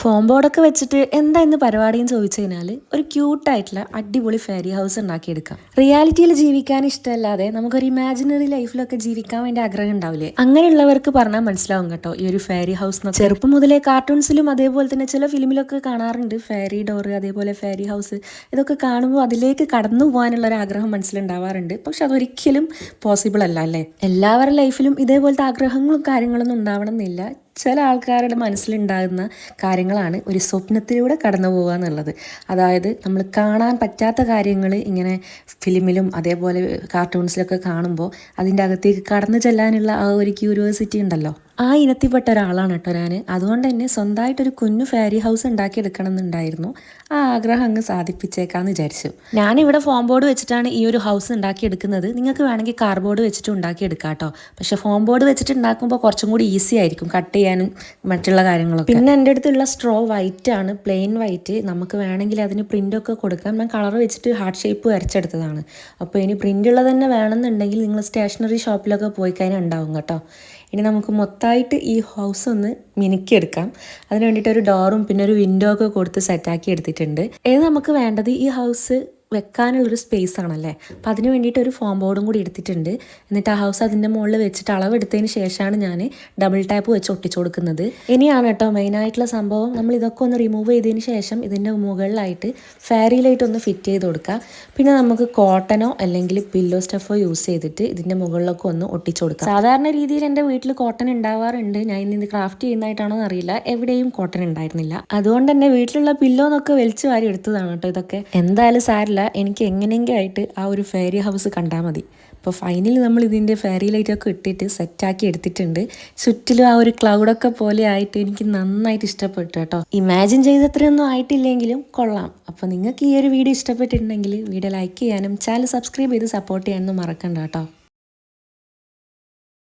Form ബോർഡൊക്കെ വെച്ചിട്ട് എന്താ ഇന്ന് പരിപാടിയെന്ന് ചോദിച്ചു കഴിഞ്ഞാൽ ഒരു ക്യൂട്ടായിട്ടുള്ള അടിപൊളി ഫെയറി ഹൗസ് ഉണ്ടാക്കിയെടുക്കാം. റിയാലിറ്റിയിൽ ജീവിക്കാൻ ഇഷ്ടമല്ലാതെ നമുക്കൊരു ഇമാജിനറി ലൈഫിലൊക്കെ ജീവിക്കാൻ വേണ്ടി ആഗ്രഹം ഉണ്ടാവില്ലേ? അങ്ങനെയുള്ളവർക്ക് പറഞ്ഞാൽ മനസ്സിലാവും കേട്ടോ ഈ ഒരു ഫെയറി ഹൗസ്. ചെറുപ്പം മുതലേ കാർട്ടൂൺസിലും അതേപോലെ തന്നെ ചില ഫിലിമിലൊക്കെ കാണാറുണ്ട് ഫെയറി ഡോർ, അതേപോലെ ഫെയറി ഹൗസ്. ഇതൊക്കെ കാണുമ്പോൾ അതിലേക്ക് കടന്നു പോകാനുള്ള ഒരു ആഗ്രഹം മനസ്സിലുണ്ടാവാറുണ്ട്. പക്ഷെ അതൊരിക്കലും പോസിബിൾ അല്ല അല്ലേ? എല്ലാവരുടെ ലൈഫിലും ഇതേപോലത്തെ ആഗ്രഹങ്ങളും കാര്യങ്ങളൊന്നും ഉണ്ടാവണം എന്നില്ല. ചില ആൾക്കാരുടെ മനസ്സിലുണ്ടാകുന്ന കാര്യങ്ങളാണ് ഒരു സ്വപ്നത്തിലൂടെ കടന്നു പോകുക എന്നുള്ളത്. അതായത് നമ്മൾ കാണാൻ പറ്റാത്ത കാര്യങ്ങൾ ഇങ്ങനെ ഫിലിമിലും അതേപോലെ കാർട്ടൂൺസിലൊക്കെ കാണുമ്പോൾ അതിൻ്റെ അകത്തേക്ക് കടന്നു ചെല്ലാനുള്ള ആ ഒരു ക്യൂരിയോസിറ്റി ഉണ്ടല്ലോ, ആ ഇനത്തിൽപ്പെട്ട ഒരാളാണ് കേട്ടോ ഞാൻ. അതുകൊണ്ട് തന്നെ സ്വന്തമായിട്ടൊരു കുഞ്ഞു ഫെയറി ഹൗസ് ഉണ്ടാക്കിയെടുക്കണം എന്നുണ്ടായിരുന്നു. ആ ആഗ്രഹം അങ്ങ് സാധിപ്പിച്ചേക്കാന്ന് വിചാരിച്ചു. ഞാനിവിടെ ഫോം ബോർഡ് വെച്ചിട്ടാണ് ഈ ഒരു ഹൗസ് ഉണ്ടാക്കിയെടുക്കുന്നത്. നിങ്ങൾക്ക് വേണമെങ്കിൽ കാർഡ്ബോർഡ് വെച്ചിട്ട് ഉണ്ടാക്കിയെടുക്കാം കേട്ടോ. പക്ഷെ ഫോം ബോർഡ് വെച്ചിട്ട് ഉണ്ടാക്കുമ്പോൾ കുറച്ചും കൂടി ഈസി ആയിരിക്കും കട്ട് ചെയ്യാനും മറ്റുള്ള കാര്യങ്ങളൊക്കെ. പിന്നെ എൻ്റെ അടുത്തുള്ള സ്ട്രോ വൈറ്റ് ആണ്, പ്ലെയിൻ വൈറ്റ്. നമുക്ക് വേണമെങ്കിൽ അതിന് പ്രിൻ്റൊക്കെ കൊടുക്കാം. ഞാൻ കളർ വെച്ചിട്ട് ഹാർട്ട് ഷേപ്പ് വരച്ചെടുത്തതാണ്. അപ്പോൾ ഇനി പ്രിൻ്റ് ഉള്ളത് തന്നെ വേണമെന്നുണ്ടെങ്കിൽ നിങ്ങൾ സ്റ്റേഷനറി ഷോപ്പിലൊക്കെ പോയി കഴിഞ്ഞാൽ ഉണ്ടാവും കേട്ടോ. ഇനി നമുക്ക് മൊത്തമായിട്ട് ഈ ഹൗസ് ഒന്ന് മിനുക്കിയെടുക്കാം. അതിന് വേണ്ടിയിട്ട് ഒരു ഡോറും പിന്നെ ഒരു വിൻഡോ ഒക്കെ കൊടുത്ത് സെറ്റാക്കി എടുത്തിട്ടുണ്ട്. ഇത് നമുക്ക് വേണ്ടത് ഈ ഹൗസ് വെക്കാനുള്ളൊരു സ്പേസ് ആണല്ലേ. അപ്പം അതിന് വേണ്ടിയിട്ട് ഒരു ഫോം ബോർഡും കൂടി എടുത്തിട്ടുണ്ട്. എന്നിട്ട് ആ ഹൗസ് അതിൻ്റെ മുകളിൽ വെച്ചിട്ട് അളവെടുത്തതിന് ശേഷമാണ് ഞാൻ ഡബിൾ ടാപ്പ് വെച്ച് ഒട്ടിച്ചു കൊടുക്കുന്നത്. ഇനിയാണ് കേട്ടോ മെയിനായിട്ടുള്ള സംഭവം. നമ്മൾ ഇതൊക്കെ ഒന്ന് റിമൂവ് ചെയ്തതിന് ശേഷം ഇതിൻ്റെ മുകളിലായിട്ട് ഫെയറി ലൈറ്റ് ഒന്ന് ഫിറ്റ് ചെയ്ത് കൊടുക്കുക. പിന്നെ നമുക്ക് കോട്ടനോ അല്ലെങ്കിൽ പില്ലോ സ്റ്റഫോ യൂസ് ചെയ്തിട്ട് ഇതിൻ്റെ മുകളിലൊക്കെ ഒന്ന് ഒട്ടിച്ചു കൊടുക്കാം. സാധാരണ രീതിയിൽ എൻ്റെ വീട്ടിൽ കോട്ടൺ ഉണ്ടാവാറുണ്ട്. ഞാൻ ഇന്ന് ക്രാഫ്റ്റ് ചെയ്യുന്നതായിട്ടാണോ എന്നറിയില്ല, എവിടെയും കോട്ടൺ ഉണ്ടായിരുന്നില്ല. അതുകൊണ്ട് തന്നെ വീട്ടിലുള്ള പില്ലോന്നൊക്കെ വലിച്ചു വാരി എടുത്തതാണ് കേട്ടോ ഇതൊക്കെ. എന്തായാലും സാരില്ല, എനിക്ക് എങ്ങനെയെങ്കിലും ആയിട്ട് ആ ഒരു ഫെയറി ഹൗസ് കണ്ടാൽ മതി. അപ്പോൾ ഫൈനലി നമ്മൾ ഇതിൻ്റെ ഫെയറി ലൈറ്റൊക്കെ ഇട്ടിട്ട് സെറ്റാക്കി എടുത്തിട്ടുണ്ട്. ചുറ്റിലും ആ ഒരു ക്ലൗഡൊക്കെ പോലെ ആയിട്ട് എനിക്ക് നന്നായിട്ട് ഇഷ്ടപ്പെട്ടു കേട്ടോ. ഇമാജിൻ ചെയ്തത്രയൊന്നും ആയിട്ടില്ലെങ്കിലും കൊള്ളാം. അപ്പോൾ നിങ്ങൾക്ക് ഈ ഒരു വീഡിയോ ഇഷ്ടപ്പെട്ടിട്ടുണ്ടെങ്കിൽ വീഡിയോ ലൈക്ക് ചെയ്യാനും ചാനൽ സബ്സ്ക്രൈബ് ചെയ്ത് സപ്പോർട്ട് ചെയ്യാനൊന്നും മറക്കണ്ട കേട്ടോ.